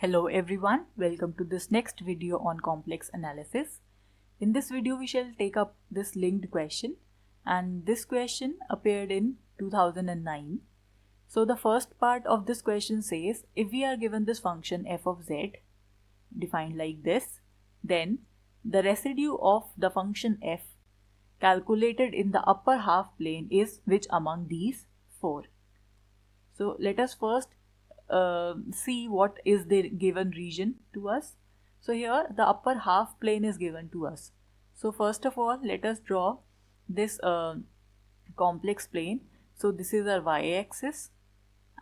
Hello everyone, welcome to this next video on complex analysis. In this video we shall take up this linked question, and this question appeared in 2009. So the first part of this question says, if we are given this function f of z defined like this, then the residue of the function f calculated in the upper half plane is which among these four? So let us first see what is the given region to us. So here the upper half plane is given to us. So first of all, let us draw this complex plane. So this is our y-axis,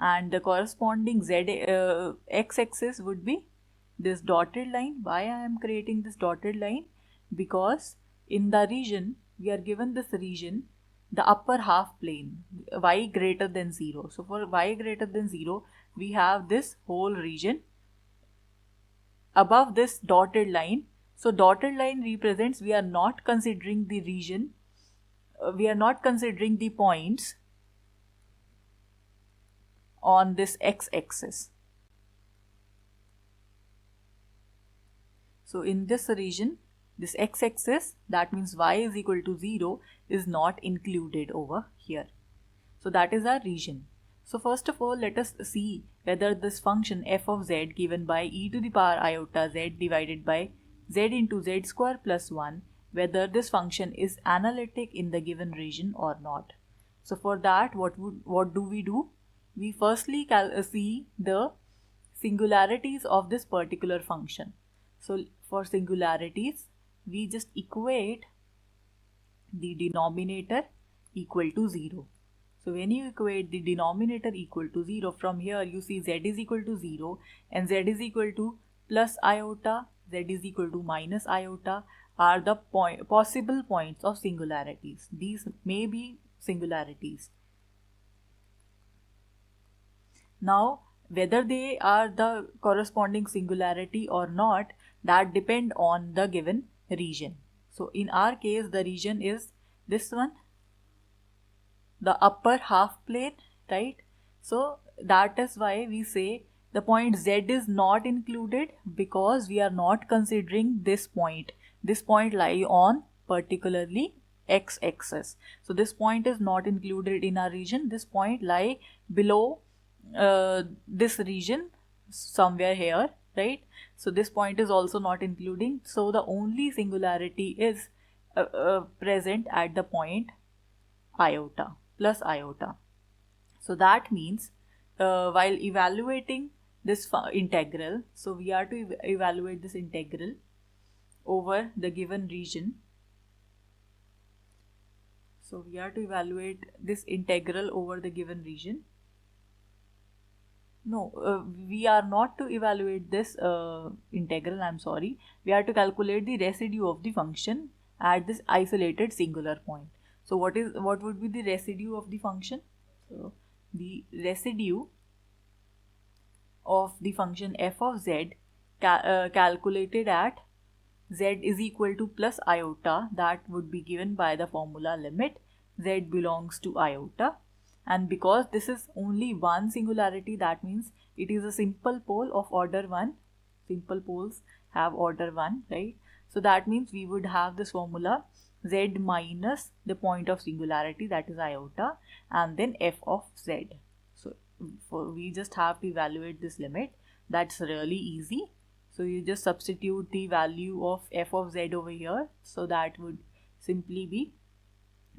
and the corresponding x-axis would be this dotted line. Why I am creating this dotted line? Because in the region, we are given this region, the upper half plane, y greater than 0. So for y greater than 0, we have this whole region above this dotted line. So dotted line represents we are not considering the region, we are not considering the points on this x-axis. So in this region, this x-axis, that means y is equal to 0, is not included over here. So that is our region. So first of all, let us see whether this function f of z given by e to the power iota z divided by z into z square plus 1, whether this function is analytic in the given region or not. So for that, what do we do? We firstly see the singularities of this particular function. So for singularities, we just equate the denominator equal to 0. So when you equate the denominator equal to 0, from here you see z is equal to 0 and z is equal to plus iota, z is equal to minus iota are the possible points of singularities. These may be singularities. Now, whether they are the corresponding singularity or not, that depend on the given region. So in our case, the region is this one, the upper half plane, right? So that is why we say the point z is not included, because we are not considering this point. This point lie on particularly x-axis. So this point is not included in our region. This point lie below this region somewhere here, right? So this point is also not including. So the only singularity is present at the point iota, plus iota. So that means while evaluating this integral, so we are to evaluate this integral over the given region. So we are to evaluate this integral over the given region. No, we are not to evaluate this integral, I'm sorry. We are to calculate the residue of the function at this isolated singular point. So what would be the residue of the function? So the residue of the function f of z calculated at z is equal to plus iota, that would be given by the formula limit z belongs to iota. And because this is only one singularity, that means it is a simple pole of order 1. Simple poles have order 1, right? So that means we would have this formula z minus the point of singularity, that is iota, and then f of z. So we just have to evaluate this limit. That's really easy. So you just substitute the value of f of z over here. So that would simply be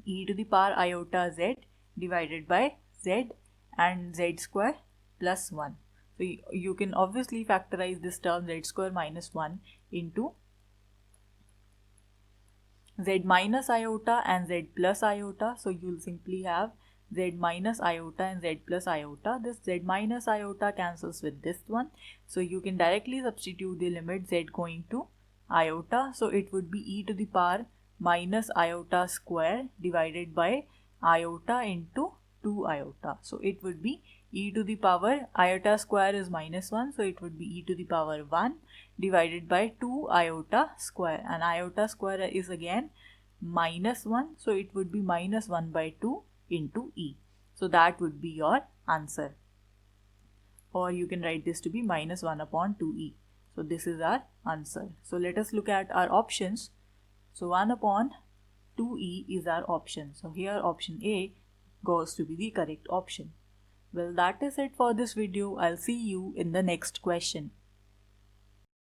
e to the power iota z divided by z and z square plus 1. So you can obviously factorize this term z square minus 1 into z minus iota and z plus iota. So you'll simply have z minus iota and z plus iota. This z minus iota cancels with this one. So you can directly substitute the limit z going to iota. So it would be e to the power minus iota square divided by iota into 2 iota. So it would be e to the power, iota square is minus 1, so it would be e to the power 1 divided by 2 iota square, and iota square is again minus 1, so it would be minus 1 by 2 into e. So that would be your answer. or you can write this to be minus 1 upon 2e. So this is our answer. So let us look at our options. So 1 upon 2e is our option. So here option A goes to be the correct option. Well, that is it for this video. I'll see you in the next question.